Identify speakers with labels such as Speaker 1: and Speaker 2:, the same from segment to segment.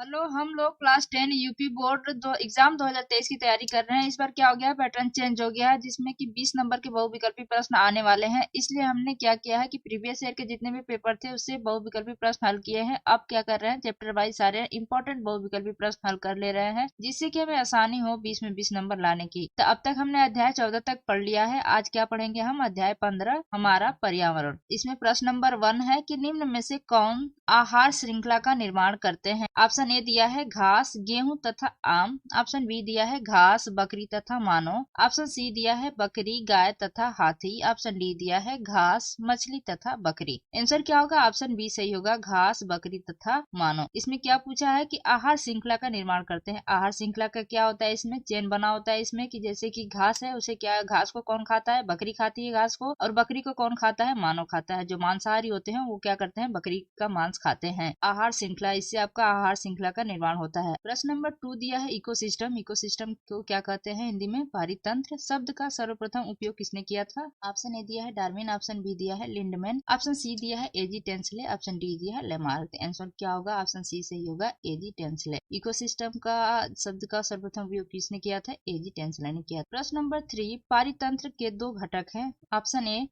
Speaker 1: Hello, हम लोग class 10 UP board दो एग्जाम 2023 की तैयारी कर रहे हैं। इस बार क्या हो गया है, पैटर्न चेंज हो गया है जिसमें कि 20 नंबर के बहुविकल्पी प्रश्न आने वाले हैं। इसलिए हमने क्या किया है कि प्रीवियस ईयर के जितने भी पेपर थे उससे बहुविकल्पी प्रश्न हल किए हैं। अब क्या कर रहे हैं, चैप्टर वाइज सारे इंपॉर्टेंट बहुविकल्पी प्रश्न हल कर ले रहे हैं जिससे कि हमें आसानी हो 20 में 20 नंबर लाने की। तो अब तक हमने अध्याय 14 तक पढ़ लिया है। आज क्या पढ़ेंगे हम, अध्याय 15 हमारा पर्यावरण। इसमें प्रश्न नंबर 1 है कि निम्न में से कौन आहार श्रृंखला का निर्माण करते हैं। ऑप्शन ए दिया है घास, गेहूं तथा आम। ऑप्शन बी दिया है घास, बकरी तथा मानव। ऑप्शन सी दिया है बकरी, गाय तथा हाथी। ऑप्शन डी दिया है घास, मछली तथा बकरी। आंसर क्या होगा, ऑप्शन बी सही होगा, घास, बकरी तथा मानव। इसमें क्या पूछा है कि आहार श्रृंखला का निर्माण करते हैं। आहार श्रृंखला का क्या होता है, इसमें चेन बना होता है इसमें कि जैसे कि घास है उसे क्या, घास को कौन खाता है, बकरी खाती है घास को, और बकरी को कौन खाता है, मानव खाता है। जो मांसाहारी होते हैं वो क्या करते हैं, बकरी का मांस खाते हैं। आहार श्रृंखला, इससे आपका आहार श्रृंखला का निर्माण होता है। प्रश्न नंबर 2 दिया है इकोसिस्टम। इकोसिस्टम को क्या कहते हैं हिंदी में, पारितंत्र। शब्द का सर्वप्रथम उपयोग किसने किया था। ऑप्शन ए दिया है डार्विन, ऑप्शन बी दिया है लिंडमैन, ऑप्शन सी दिया है एजी टेंसले, ऑप्शन डी दिया है लेमार्क। आंसर क्या होगा, ऑप्शन सी सही होगा, एजी टेंसले। इकोसिस्टम का शब्द का सर्वप्रथम उपयोग किसने किया था, एजी टेंसले ने किया। प्रश्न नंबर 3, पारितंत्र के दो घटक हैं। ऑप्शन ए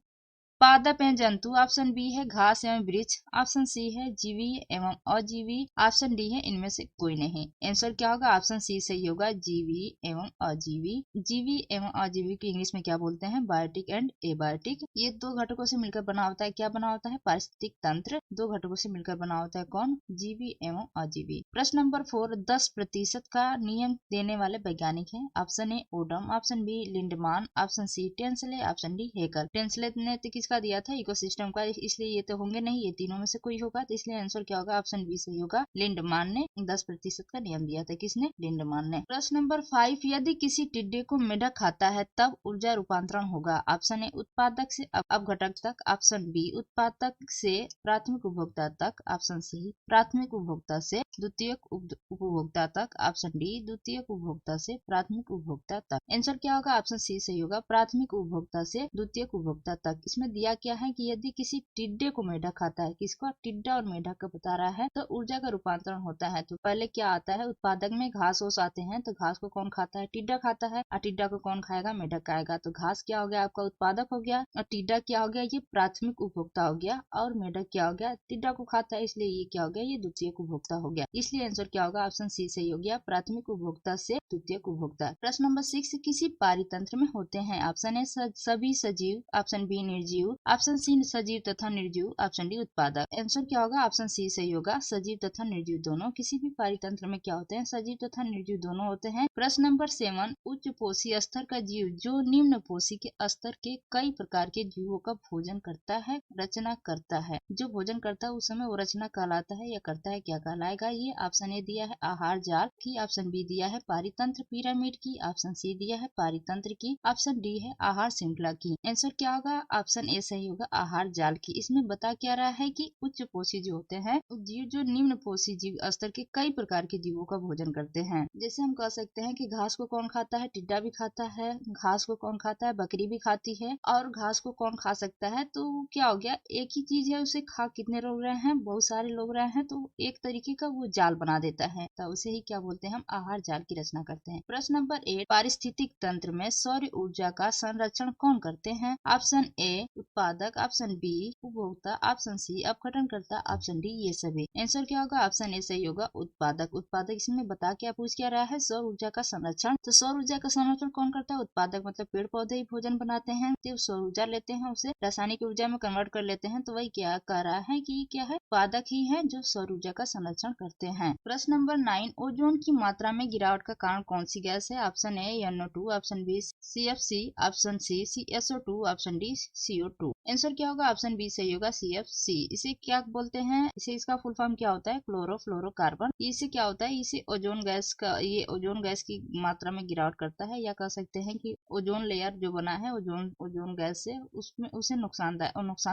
Speaker 1: पादप एवं जंतु, ऑप्शन बी है घास एवं वृक्ष, ऑप्शन सी है जीवी एवं अजीवी, ऑप्शन डी है इनमें से कोई नहीं। आंसर क्या होगा, ऑप्शन सी सही होगा, जीवी एवं अजीवी। जीवी एवं अजीवी की इंग्लिश में क्या बोलते हैं, बायोटिक एंड एबायोटिक। ये दो घटकों से मिलकर बना होता है, क्या बना होता है, पारिस्थितिक तंत्र। दो घटकों से मिलकर बना होता है कौन, जीवी एवं अजीवी। प्रश्न नंबर 4, 10% का नियम देने वाले वैज्ञानिक है। Option A Odum, option B Lindemann, option C Tansley, option D Haeckel. Tansley ने तो किसका दिया था, इकोसिस्टम का, इसलिए ये तो होंगे नहीं, ये तीनों में से कोई होगा। तो इसलिए आंसर क्या होगा, ऑप्शन बी सही होगा, लिंडमान ने 10% का नियम दिया था। किसने, लिंडमान ने। प्रश्न नंबर 5, यदि किसी टिड्डे को मेढक खाता है तब ऊर्जा रूपांतरण होगा। ऑप्शन ए उत्पादक से अपघटक तक, ऑप्शन बी उत्पादक से प्राथमिक उपभोक्ता तक, ऑप्शन सी प्राथमिक उपभोक्ता से द्वितीयक उपभोक्ता तक, ऑप्शन डी द्वितीयक उपभोक्ता से प्राथमिक उपभोक्ता तक। आंसर क्या होगा, ऑप्शन सी सही होगा, प्राथमिक उपभोक्ता से द्वितीयक उपभोक्ता तक। इसमें दिया क्या है कि यदि किसी टिड्डे को मेढक खाता है, किसको, टिड्डा और मेढक का बता रहा है, तो ऊर्जा का रूपांतरण होता है। तो पहले क्या आता है, उत्पादक में घास ओस आते हैं, तो घास को कौन खाता है, टिड्डा खाता है, और टिड्डा को कौन खाएगा, मेढक खाएगा। तो घास क्या हो गया आपका, उत्पादक हो गया, और टिड्डा क्या हो गया, ये प्राथमिक उपभोक्ता हो गया, और मेढक क्या हो गया, टिड्डा को खाता है, इसलिए ये क्या हो गया, ये द्वितीयक उपभोक्ता हो गया। इसलिए आंसर क्या होगा, ऑप्शन सी सही हो गया, प्राथमिक उपभोक्ता से द्वितीयक उपभोक्ता। प्रश्न नंबर 6, किसी पारितंत्र में होते हैं। ऑप्शन ए सभी सजीव, ऑप्शन बी निर्जीव, ऑप्शन सी सजीव तथा निर्जीव, ऑप्शन डी उत्पादक। आंसर क्या होगा, ऑप्शन सी सही होगा, सजीव तथा निर्जीव दोनों। किसी भी पारितंत्र में क्या होते हैं, सजीव तथा निर्जीव दोनों होते हैं। प्रश्न नंबर 7, उच्च पोषी स्तर का जीव जो निम्न पोषी के स्तर के कई प्रकार के जीवों का भोजन करता है, रचना करता है। जो भोजन करता है उस समय वो रचना कहलाता है, या करता है क्या कहलाएगा। ये ऑप्शन ए दिया है आहार जाल की, ऑप्शन बी दिया है पारितंत्र पिरामिड की, ऑप्शन सी दिया है पारितंत्र की, ऑप्शन डी है आहार श्रृंखला की। आंसर क्या होगा, ऑप्शन ए सही होगा, आहार जाल की। इसमें बता क्या रहा है कि उच्च पोषी जो होते हैं जीव जो निम्न पोषी जीव स्तर के कई प्रकार के जीवों का भोजन करते हैं। जैसे हम कह सकते हैं कि घास को कौन खाता है, टिड्डा भी खाता है, घास को कौन खाता है, बकरी भी खाती है, और घास को कौन खा सकता है। तो क्या हो गया, एक ही चीज है, उसे खा कितने लोग रहे हैं, बहुत सारे लोग रहे हैं, तो एक तरीके का वो जाल बना देता है, तो उसे ही क्या बोलते हैं, हम आहार जाल की रचना करते हैं। प्रश्न नंबर 8, पारिस्थितिक तंत्र में सौर ऊर्जा का संरक्षण कौन करते हैं। ऑप्शन ए उत्पादक, ऑप्शन बी उपभोक्ता, ऑप्शन सी अपघटनकर्ता, ऑप्शन डी ये सभी। आंसर क्या होगा, ऑप्शन ए सही होगा, उत्पादक। उत्पादक इसमें बता क्या पूछ क्या रहा है, सौर ऊर्जा का संरक्षण। तो सौर ऊर्जा का संरक्षण कौन करता है, उत्पादक। मतलब पेड़ पौधे ही भोजन बनाते हैं, तो सौर ऊर्जा लेते हैं, उसे रासायनिक ऊर्जा में कन्वर्ट कर लेते हैं, तो वही क्या कह रहा है कि क्या है, उत्पादक ही है जो सौर ऊर्जा का संरक्षण करते हैं। प्रश्न नंबर 9, ओजोन की मात्रा में गिरावट का कारण कौन सी गैस है। Option A NO2, option B CFC, option C CSO2, option D CO2। Answer क्या होगा, ऑप्शन बी सही होगा, CFC। इसे क्या बोलते हैं, इसे इसका फुल फॉर्म क्या होता है, क्लोरोफ्लोरोकार्बन। इसे क्या होता है, इसे ओजोन गैस का, ये ओजोन गैस की मात्रा में गिरावट करता है, या कह सकते हैं कि ओजोन लेयर जो बना है ओजोन गैस से उसमें उसे नुकसान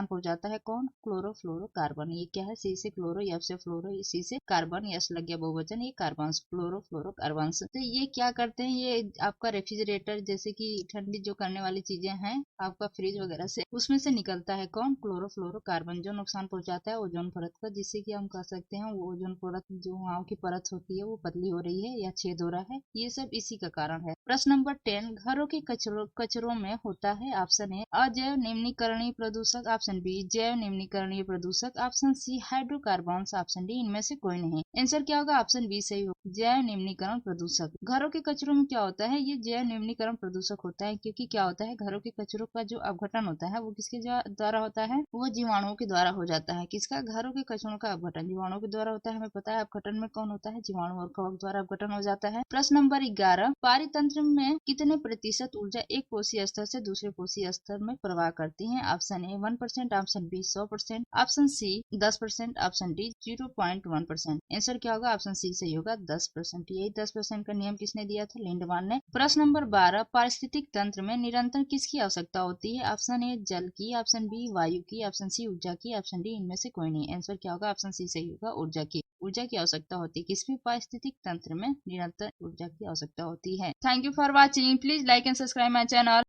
Speaker 1: पहुंचाता है। कौन, क्लोरोफ्लोरोकार्बन। ये क्या है, सी से क्लोरो, एफ से फ्लोरो, सी से कार्बन, यस लग गया बहुवचन, ये कार्बन, क्लोरोफ्लोरोकार्बन। तो ये क्या करते हैं, ये आपका रेफ्रिजरेटर जैसे कि ठंडी जो करने वाली चीजें हैं आपका फ्रिज वगैरह से, उसमें उसमें से निकलता है कौन? क्लोरोफ्लोरोकार्बन, जो नुकसान पहुंचाता है ओजोन परत का, जिससे कि हम कह सकते हैं वो ओजोन परत जो वहाँ की परत होती है वो पतली हो रही है या छेद हो रहा है। ये सब इसी का कारण है। प्रश्न नंबर 10, घरों के कचरों में होता है ऑप्शन ए अजैव निम्नीकरणीय प्रदूषक, ऑप्शन बी जैव निम्नीकरणीय प्रदूषक, option C hydrocarbons, option D इनमें से कोई नहीं। आंसर क्या होगा? ऑप्शन बी सही होगा, जैव निम्नीकरण प्रदूषक। घरों के कचरों में क्या होता है? ये जैव निम्नीकरण प्रदूषक होता है, क्योंकि क्या होता है घरों के कचरों का जो अपघटन होता है वो किसके द्वारा होता है? वो जीवाणुओं के द्वारा हो जाता है। किसका? घरों के कचरों का अपघटन जीवाणुओं के द्वारा होता है। हमें पता है अपघटन में कौन होता है? जीवाणु और कवक द्वारा अपघटन हो जाता है। प्रश्न नंबर 11, पारितंत्र में कितने प्रतिशत ऊर्जा एक कोशीय स्तर से दूसरे कोशीय स्तर में प्रवाह करती है? Option A 1%, option B 100%, option C 10%, option D 0.1%। Answer क्या होगा? ऑप्शन सी सही होगा, 10%। यही 10% का नियम किसने दिया था? लिंडमान ने। प्रश्न नंबर 12, पारिस्थितिक तंत्र में निरंतर किसकी आवश्यकता होती है? ऑप्शन ए जल की, ऑप्शन बी वायु की, ऑप्शन सी ऊर्जा की, ऑप्शन डी इनमें से कोई नहीं। आंसर क्या होगा? ऑप्शन सी सही होगा, ऊर्जा की। ऊर्जा की आवश्यकता होती है किसमें? पारिस्थितिक तंत्र में निरंतर ऊर्जा की आवश्यकता होती है। Thank you for watching. Please like and subscribe my channel.